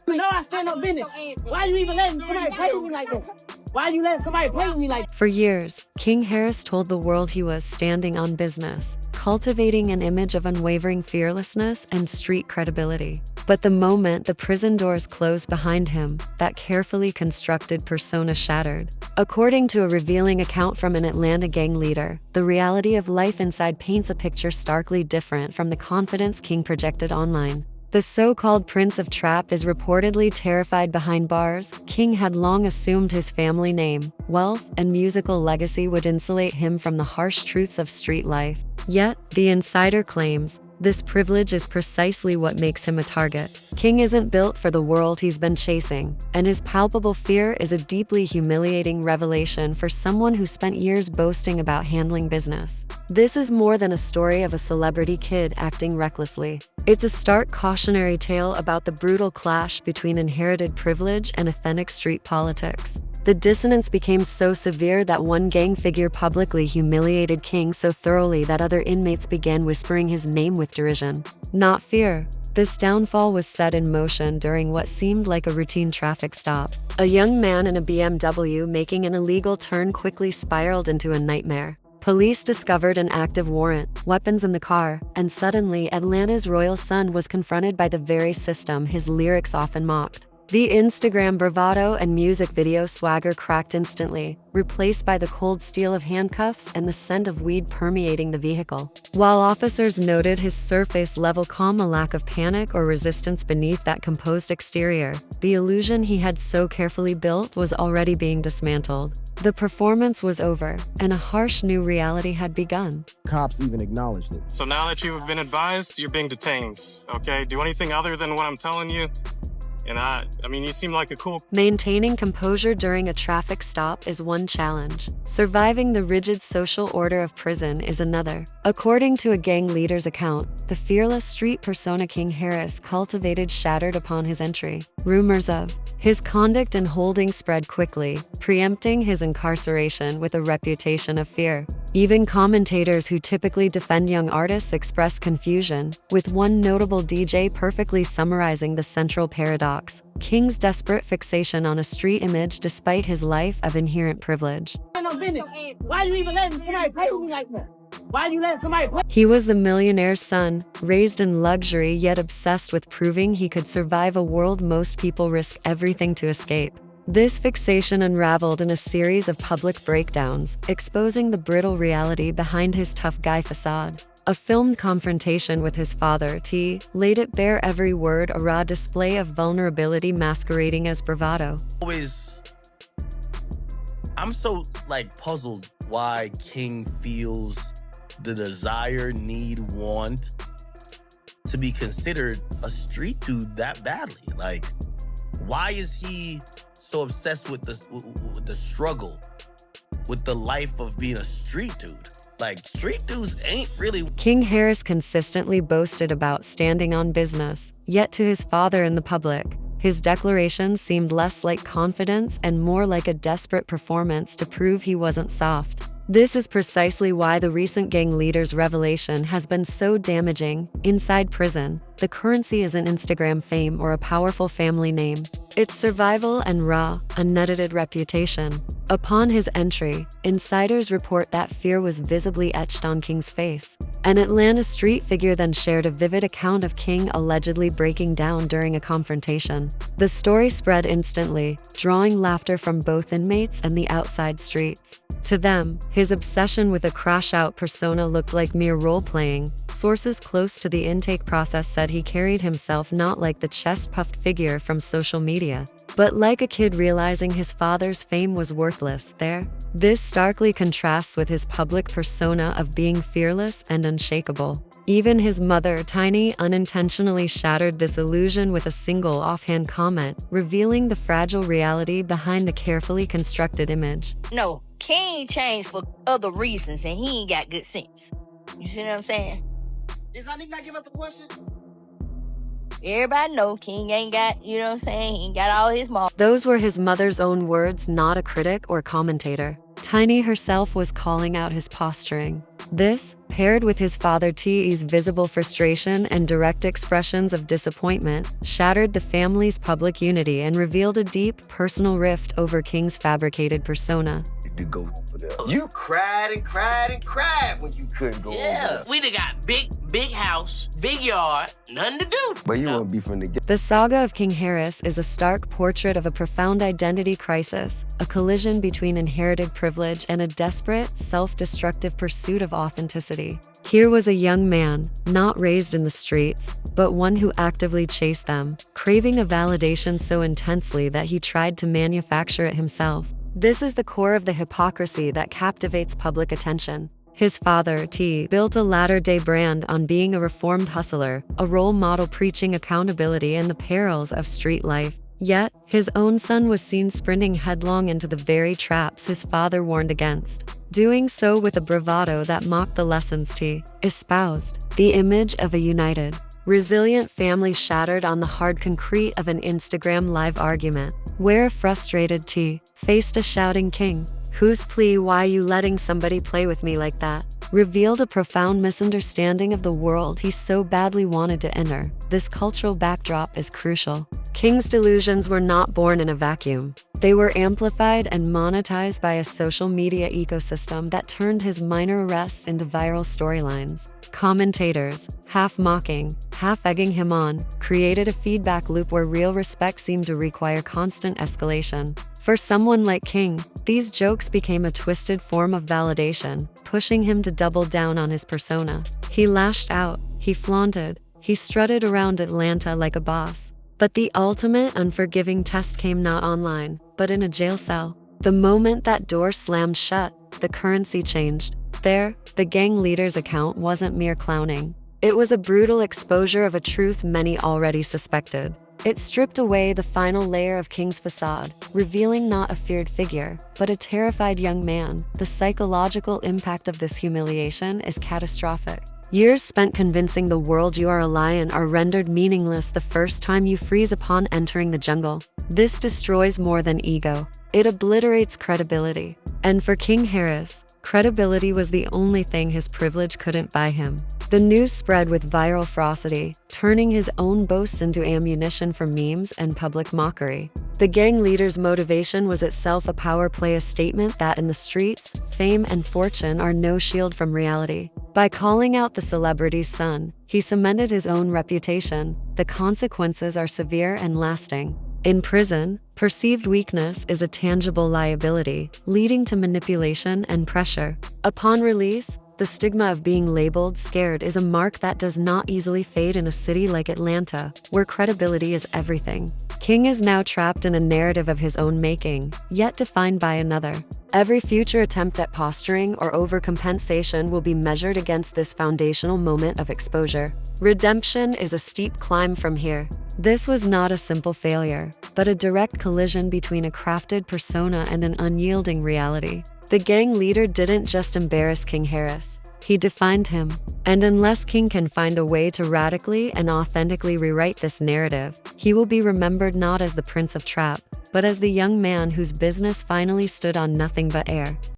You know I stand up business. Why you even letting somebody play with me like that? Why you letting somebody play with me like that? For years, King Harris told the world he was standing on business, cultivating an image of unwavering fearlessness and street credibility. But the moment the prison doors closed behind him, that carefully constructed persona shattered. According to a revealing account from an Atlanta gang leader, the reality of life inside paints a picture starkly different from the confidence King projected online. The so-called Prince of Trap is reportedly terrified behind bars. King had long assumed his family name, wealth, and musical legacy would insulate him from the harsh truths of street life. Yet, the insider claims, this privilege is precisely what makes him a target. King isn't built for the world he's been chasing, and his palpable fear is a deeply humiliating revelation for someone who spent years boasting about handling business. This is more than a story of a celebrity kid acting recklessly. It's a stark cautionary tale about the brutal clash between inherited privilege and authentic street politics. The dissonance became so severe that one gang figure publicly humiliated King so thoroughly that other inmates began whispering his name with derision, not fear. This downfall was set in motion during what seemed like a routine traffic stop. A young man in a BMW making an illegal turn quickly spiraled into a nightmare. Police discovered an active warrant, weapons in the car, and suddenly Atlanta's royal son was confronted by the very system his lyrics often mocked. The Instagram bravado and music video swagger cracked instantly, replaced by the cold steel of handcuffs and the scent of weed permeating the vehicle. While officers noted his surface-level calm, a lack of panic or resistance beneath that composed exterior, the illusion he had so carefully built was already being dismantled. The performance was over, and a harsh new reality had begun. Cops even acknowledged it. So now that you've been advised, you're being detained, okay? Do anything other than what I'm telling you. And I mean, you seem like a cool... Maintaining composure during a traffic stop is one challenge. Surviving the rigid social order of prison is another. According to a gang leader's account, the fearless street persona King Harris cultivated shattered upon his entry. Rumors of his conduct and holding spread quickly, preempting his incarceration with a reputation of fear. Even commentators who typically defend young artists express confusion, with one notable DJ perfectly summarizing the central paradox: King's desperate fixation on a street image despite his life of inherent privilege. Why you even letting somebody play with me like that? Why you letting somebody play? He was the millionaire's son, raised in luxury yet obsessed with proving he could survive a world most people risk everything to escape. This fixation unraveled in a series of public breakdowns, exposing the brittle reality behind his tough guy facade. A filmed confrontation with his father, T, laid it bare, every word a raw display of vulnerability masquerading as bravado. I'm so puzzled why King feels the desire, need, want to be considered a street dude that badly. Why is he so obsessed with the struggle, with the life of being a street dude? Street dudes ain't really... King Harris consistently boasted about standing on business, yet to his father and the public, his declarations seemed less like confidence and more like a desperate performance to prove he wasn't soft. This is precisely why the recent gang leader's revelation has been so damaging. Inside prison, the currency isn't Instagram fame or a powerful family name. It's survival and raw, unedited reputation. Upon his entry, insiders report that fear was visibly etched on King's face. An Atlanta street figure then shared a vivid account of King allegedly breaking down during a confrontation. The story spread instantly, drawing laughter from both inmates and the outside streets. To them, his obsession with a crash-out persona looked like mere role-playing. Sources close to the intake process said he carried himself not like the chest-puffed figure from social media, but like a kid realizing his father's fame was worthless there. This starkly contrasts with his public persona of being fearless and unshakable. Even his mother, Tiny, unintentionally shattered this illusion with a single offhand comment, revealing the fragile reality behind the carefully constructed image. No, King changed for other reasons and he ain't got good sense. You see what I'm saying? Is that nigga not give us a question? Everybody know King ain't got, you know what I'm saying? He ain't got all his mom. Those were his mother's own words, not a critic or commentator. Tiny herself was calling out his posturing. This, paired with his father Te's visible frustration and direct expressions of disappointment, shattered the family's public unity and revealed a deep, personal rift over King's fabricated persona. To go over there. You cried and cried and cried when you couldn't go over there. We done got big house, big yard, nothing to do. But you want to be from the The saga of King Harris is a stark portrait of a profound identity crisis, a collision between inherited privilege and a desperate, self-destructive pursuit of authenticity. Here was a young man, not raised in the streets, but one who actively chased them, craving a validation so intensely that he tried to manufacture it himself. This is the core of the hypocrisy that captivates public attention. His father, T, built a latter-day brand on being a reformed hustler, a role model preaching accountability and the perils of street life. Yet, his own son was seen sprinting headlong into the very traps his father warned against, doing so with a bravado that mocked the lessons T espoused. The image of a united, resilient family shattered on the hard concrete of an Instagram live argument, where a frustrated T faced a shouting King, whose plea, "Why you letting somebody play with me like that?" revealed a profound misunderstanding of the world he so badly wanted to enter. This cultural backdrop is crucial. King's delusions were not born in a vacuum. They were amplified and monetized by a social media ecosystem that turned his minor arrests into viral storylines. Commentators, half mocking, half egging him on, created a feedback loop where real respect seemed to require constant escalation. For someone like King, these jokes became a twisted form of validation, pushing him to double down on his persona. He lashed out, he flaunted, he strutted around Atlanta like a boss. But the ultimate unforgiving test came not online, but in a jail cell. The moment that door slammed shut, the currency changed. There, the gang leader's account wasn't mere clowning. It was a brutal exposure of a truth many already suspected. It stripped away the final layer of King's facade, revealing not a feared figure, but a terrified young man. The psychological impact of this humiliation is catastrophic. Years spent convincing the world you are a lion are rendered meaningless the first time you freeze upon entering the jungle. This destroys more than ego. It obliterates credibility. And for King Harris, credibility was the only thing his privilege couldn't buy him. The news spread with viral ferocity, turning his own boasts into ammunition for memes and public mockery. The gang leader's motivation was itself a power play, a statement that in the streets, fame and fortune are no shield from reality. By calling out the celebrity's son, he cemented his own reputation. The consequences are severe and lasting. In prison, perceived weakness is a tangible liability, leading to manipulation and pressure. Upon release, the stigma of being labeled scared is a mark that does not easily fade in a city like Atlanta, where credibility is everything. King is now trapped in a narrative of his own making, yet defined by another. Every future attempt at posturing or overcompensation will be measured against this foundational moment of exposure. Redemption is a steep climb from here. This was not a simple failure, but a direct collision between a crafted persona and an unyielding reality. The gang leader didn't just embarrass King Harris, he defined him. And unless King can find a way to radically and authentically rewrite this narrative, he will be remembered not as the Prince of Trap, but as the young man whose business finally stood on nothing but air.